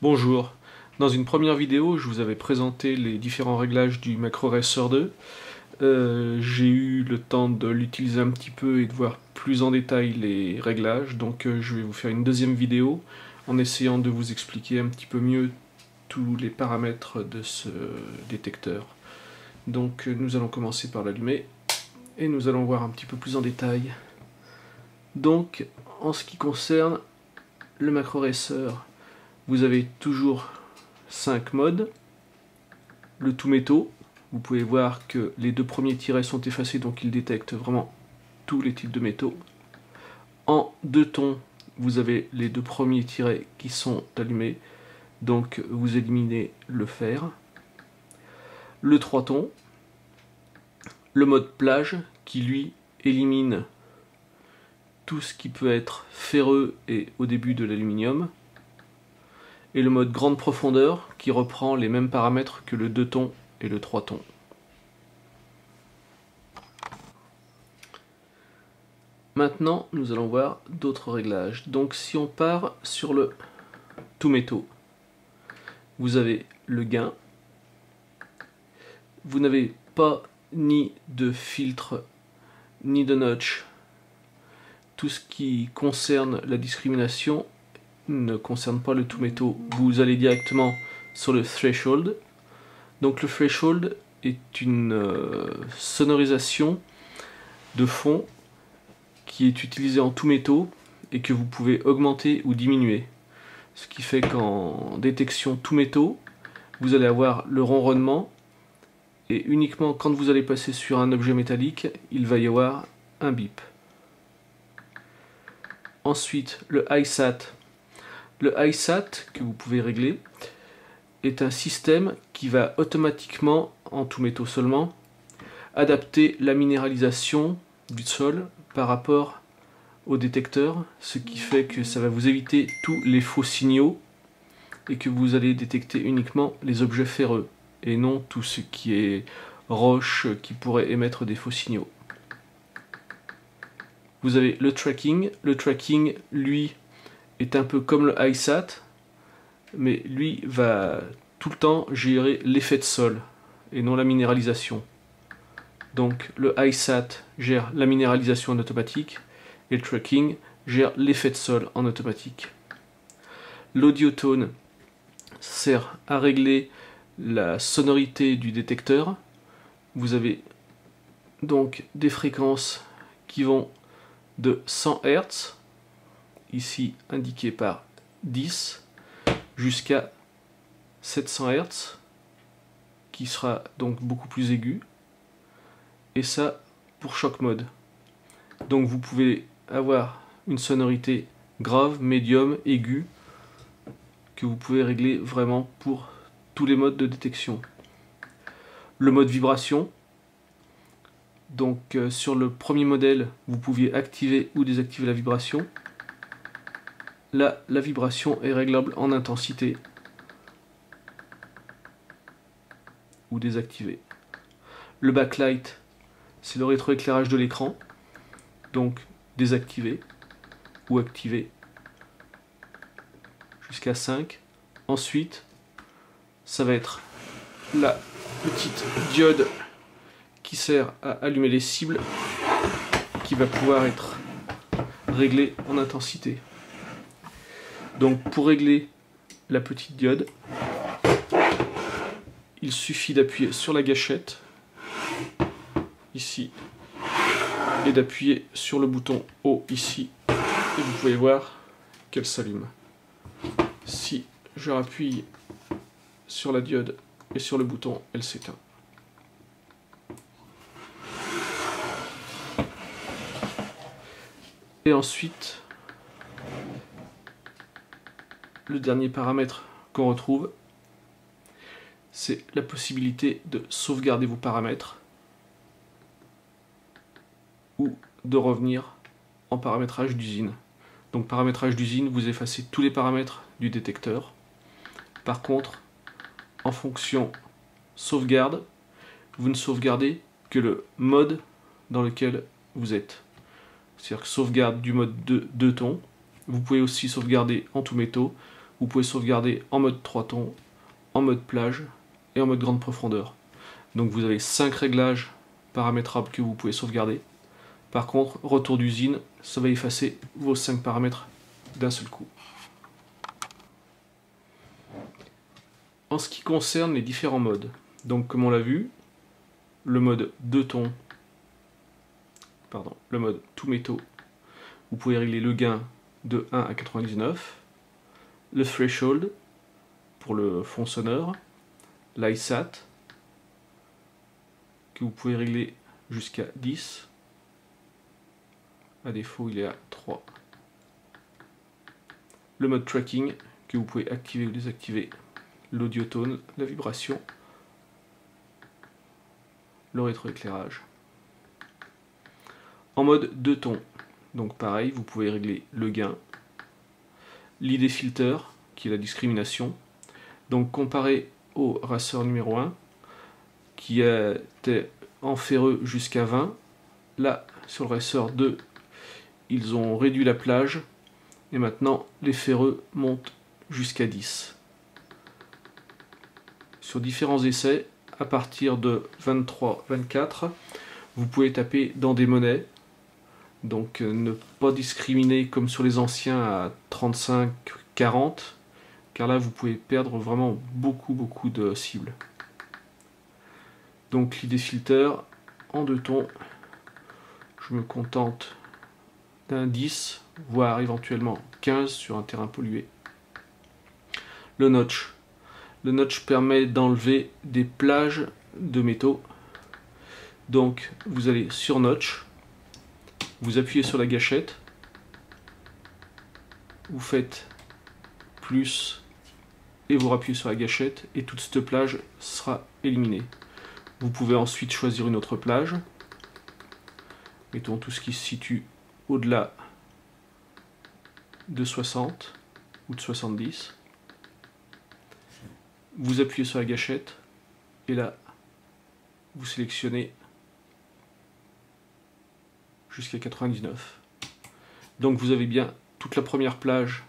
Bonjour, dans une première vidéo je vous avais présenté les différents réglages du MacroRacer 2. J'ai eu le temps de l'utiliser un petit peu et de voir plus en détail les réglages, donc je vais vous faire une deuxième vidéo en essayant de vous expliquer un petit peu mieux tous les paramètres de ce détecteur. Donc nous allons commencer par l'allumer et nous allons voir un petit peu plus en détail. Donc en ce qui concerne le MacroRacer, vous avez toujours 5 modes. Le tout métaux, vous pouvez voir que les deux premiers tirets sont effacés, donc il détecte vraiment tous les types de métaux. En deux tons, vous avez les deux premiers tirets qui sont allumés, donc vous éliminez le fer. Le 3 tons, le mode plage qui lui élimine tout ce qui peut être ferreux et au début de l'aluminium. Et le mode grande profondeur qui reprend les mêmes paramètres que le 2 tons et le 3 tons. Maintenant, nous allons voir d'autres réglages. Donc si on part sur le tout métaux, vous avez le gain. Vous n'avez pas ni de filtre, ni de notch. Tout ce qui concerne la discrimination ne concerne pas le tout métaux. Vous allez directement sur le threshold. Donc le threshold est une sonorisation de fond qui est utilisée en tout métaux et que vous pouvez augmenter ou diminuer. Ce qui fait qu'en détection tout métaux, vous allez avoir le ronronnement et uniquement quand vous allez passer sur un objet métallique, il va y avoir un bip. Ensuite, le ISAT. Le ISAT que vous pouvez régler est un système qui va automatiquement, en tout métaux seulement, adapter la minéralisation du sol par rapport au détecteur, ce qui fait que ça va vous éviter tous les faux signaux et que vous allez détecter uniquement les objets ferreux et non tout ce qui est roche qui pourrait émettre des faux signaux. Vous avez le tracking. Le tracking, lui, est un peu comme le ISAT, mais lui va tout le temps gérer l'effet de sol et non la minéralisation. Donc le ISAT gère la minéralisation en automatique et le tracking gère l'effet de sol en automatique. L'audiotone sert à régler la sonorité du détecteur. Vous avez donc des fréquences qui vont de 100 Hz, ici indiqué par 10, jusqu'à 700 Hz, qui sera donc beaucoup plus aigu, et ça pour chaque mode. Donc vous pouvez avoir une sonorité grave, médium, aiguë, que vous pouvez régler vraiment pour tous les modes de détection. Le mode vibration, donc sur le premier modèle, vous pouviez activer ou désactiver la vibration. Là, la vibration est réglable en intensité ou désactivée. Le backlight, c'est le rétroéclairage de l'écran, donc désactivé ou activé jusqu'à 5. Ensuite, ça va être la petite diode qui sert à allumer les cibles, qui va pouvoir être réglée en intensité. Donc pour régler la petite diode, il suffit d'appuyer sur la gâchette, ici, et d'appuyer sur le bouton haut ici, et vous pouvez voir qu'elle s'allume. Si je rappuie sur la diode et sur le bouton, elle s'éteint. Et ensuite, le dernier paramètre qu'on retrouve, c'est la possibilité de sauvegarder vos paramètres ou de revenir en paramétrage d'usine. Donc paramétrage d'usine, vous effacez tous les paramètres du détecteur. Par contre, en fonction sauvegarde, vous ne sauvegardez que le mode dans lequel vous êtes. C'est-à-dire que sauvegarde du mode 2 tons. Vous pouvez aussi sauvegarder en tout métaux vous pouvez sauvegarder en mode 3 tons, en mode plage et en mode grande profondeur. Donc vous avez 5 réglages paramétrables que vous pouvez sauvegarder. Par contre, retour d'usine, ça va effacer vos 5 paramètres d'un seul coup. En ce qui concerne les différents modes, donc comme on l'a vu, le mode 2 tons, le mode tout métaux, vous pouvez régler le gain de 1 à 99, le threshold pour le fond sonore, l'ISAT que vous pouvez régler jusqu'à 10, à défaut il est à 3, le mode tracking que vous pouvez activer ou désactiver, l'audio tone, la vibration, le rétroéclairage. En mode 2 tons, donc pareil, vous pouvez régler le gain, l'ID filter, qui est la discrimination. Donc comparé au racer numéro 1, qui était en ferreux jusqu'à 20, là, sur le racer 2, ils ont réduit la plage, et maintenant, les ferreux montent jusqu'à 10. Sur différents essais, à partir de 23-24, vous pouvez taper dans des monnaies, donc ne pas discriminer comme sur les anciens à 35-40, car là vous pouvez perdre vraiment beaucoup de cibles. Donc l'ID filter en 2 tons, je me contente d'un 10, voire éventuellement 15 sur un terrain pollué. Le notch. Le notch permet d'enlever des plages de métaux. Donc vous allez sur notch, vous appuyez sur la gâchette, vous faites plus et vous rappuyez sur la gâchette et toute cette plage sera éliminée. Vous pouvez ensuite choisir une autre plage. Mettons tout ce qui se situe au-delà de 60 ou de 70. Vous appuyez sur la gâchette et là vous sélectionnez jusqu'à 99. Donc vous avez bien toute la première plage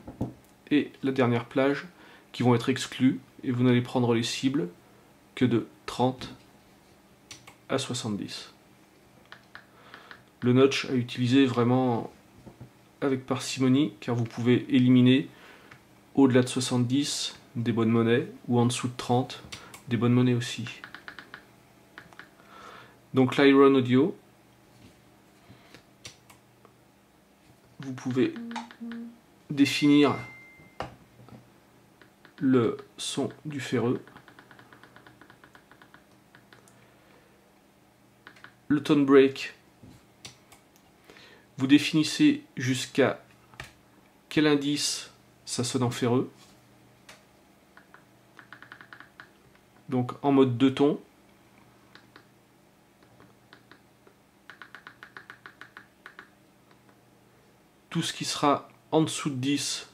et la dernière plage qui vont être exclues et vous n'allez prendre les cibles que de 30 à 70. Le notch à utiliser vraiment avec parcimonie car vous pouvez éliminer au-delà de 70 des bonnes monnaies ou en dessous de 30 des bonnes monnaies aussi. Donc l'Iron Audio, vous pouvez définir le son du ferreux, le tone break, vous définissez jusqu'à quel indice ça sonne en ferreux, donc en mode 2 tons. Tout ce qui sera en dessous de 10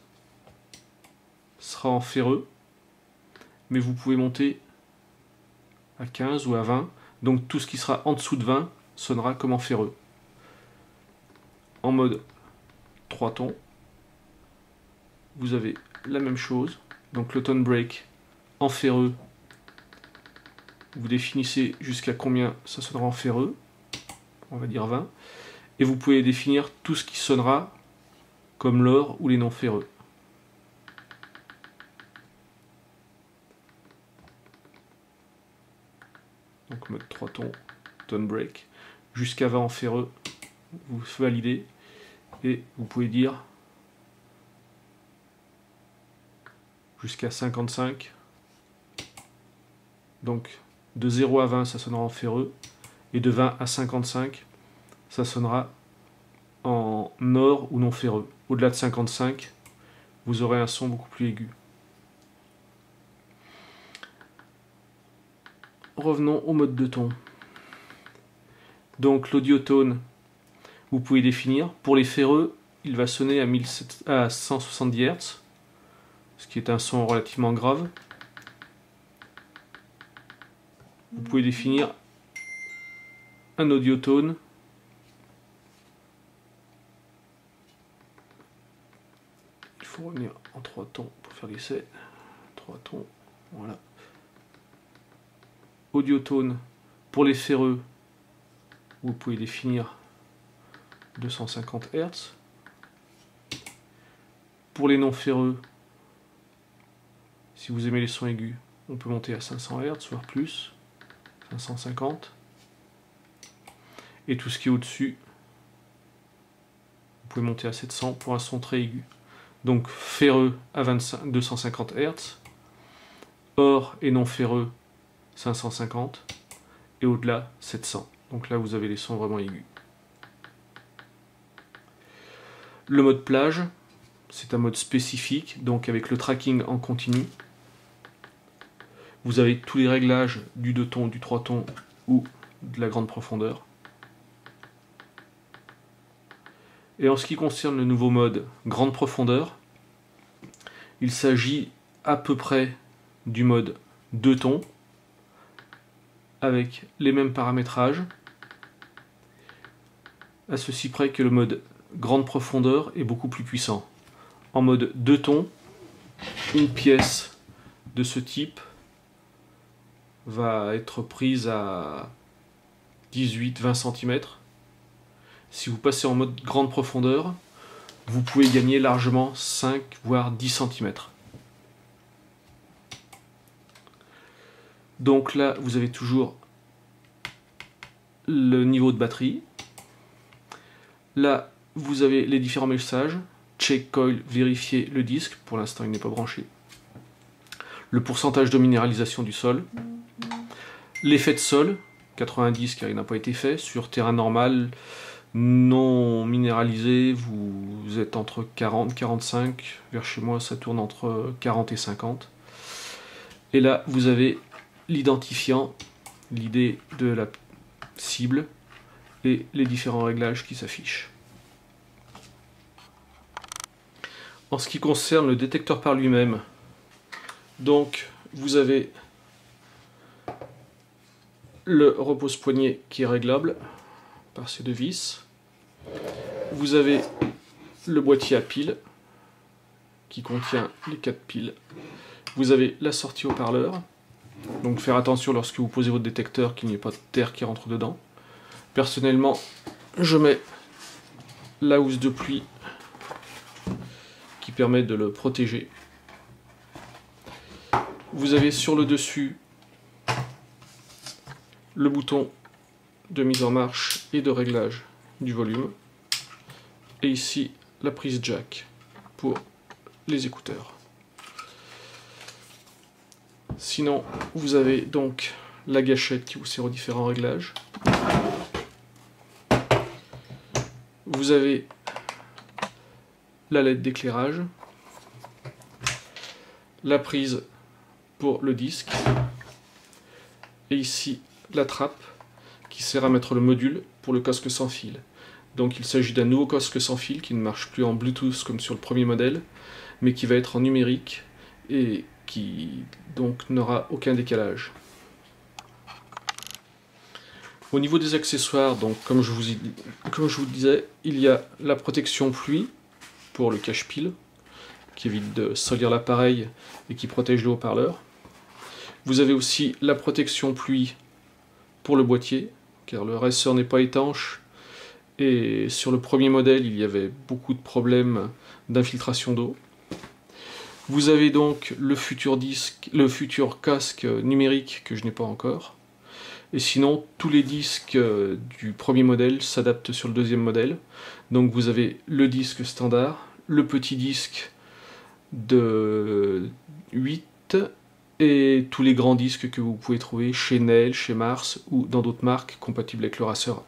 sera en ferreux, mais vous pouvez monter à 15 ou à 20, donc tout ce qui sera en dessous de 20 sonnera comme en ferreux. En mode 3 tons, vous avez la même chose, donc le tone break en ferreux, vous définissez jusqu'à combien ça sonnera en ferreux, on va dire 20, et vous pouvez définir tout ce qui sonnera comme l'or ou les non ferreux. Donc mode 3 tons, tone break, jusqu'à 20 en ferreux, vous validez, et vous pouvez dire jusqu'à 55, donc de 0 à 20 ça sonnera en ferreux, et de 20 à 55 ça sonnera en or ou non ferreux. Au-delà de 55, vous aurez un son beaucoup plus aigu. Revenons au mode de ton. Donc l'audio tone, vous pouvez définir. Pour les ferreux, il va sonner à 170 Hz, ce qui est un son relativement grave. Vous pouvez définir un audio tone il faut revenir en 3 tons pour faire l'essai. 3 tons, voilà. Audiotone, pour les ferreux, vous pouvez définir 250 Hz. Pour les non ferreux, si vous aimez les sons aigus, on peut monter à 500 Hz, voire plus, 550. Et tout ce qui est au-dessus, vous pouvez monter à 700 pour un son très aigu. Donc ferreux à 250 Hz, or et non ferreux 550, et au-delà 700. Donc là vous avez les sons vraiment aigus. Le mode plage, c'est un mode spécifique, donc avec le tracking en continu. Vous avez tous les réglages du 2 tons, du 3 tons ou de la grande profondeur. Et en ce qui concerne le nouveau mode grande profondeur, il s'agit à peu près du mode 2 tons, avec les mêmes paramétrages, à ceci près que le mode grande profondeur est beaucoup plus puissant. En mode 2 tons, une pièce de ce type va être prise à 18-20 cm. Si vous passez en mode grande profondeur, vous pouvez gagner largement 5 voire 10 cm. Donc là, vous avez toujours le niveau de batterie. Là, vous avez les différents messages. Check coil, vérifier le disque. Pour l'instant, il n'est pas branché. Le pourcentage de minéralisation du sol. L'effet de sol, 90 car il n'a pas été fait. Sur terrain normal, non minéralisé, vous êtes entre 40 et 45. Vers chez moi, ça tourne entre 40 et 50. Et là, vous avez l'identifiant, l'idée de la cible et les différents réglages qui s'affichent. En ce qui concerne le détecteur par lui-même, donc vous avez le repose-poignet qui est réglable par ces deux vis. Vous avez le boîtier à piles qui contient les 4 piles. Vous avez la sortie haut-parleur. Donc faire attention lorsque vous posez votre détecteur qu'il n'y ait pas de terre qui rentre dedans. Personnellement, je mets la housse de pluie qui permet de le protéger. Vous avez sur le dessus le bouton de mise en marche et de réglage du volume. Et ici, la prise jack pour les écouteurs. Sinon, vous avez donc la gâchette qui vous sert aux différents réglages. Vous avez la LED d'éclairage, la prise pour le disque, et ici la trappe qui sert à mettre le module pour le casque sans fil. Donc il s'agit d'un nouveau casque sans fil qui ne marche plus en Bluetooth comme sur le premier modèle, mais qui va être en numérique et qui donc n'aura aucun décalage. Au niveau des accessoires, donc comme je vous disais, il y a la protection pluie pour le cache-pile, qui évite de salir l'appareil et qui protège le haut-parleur. Vous avez aussi la protection pluie pour le boîtier, car le Racer n'est pas étanche, et sur le premier modèle, il y avait beaucoup de problèmes d'infiltration d'eau. Vous avez donc le futur casque numérique que je n'ai pas encore. Et sinon, tous les disques du premier modèle s'adaptent sur le deuxième modèle. Donc vous avez le disque standard, le petit disque de 8 et tous les grands disques que vous pouvez trouver chez Nel, chez Mars ou dans d'autres marques compatibles avec le Racer 1.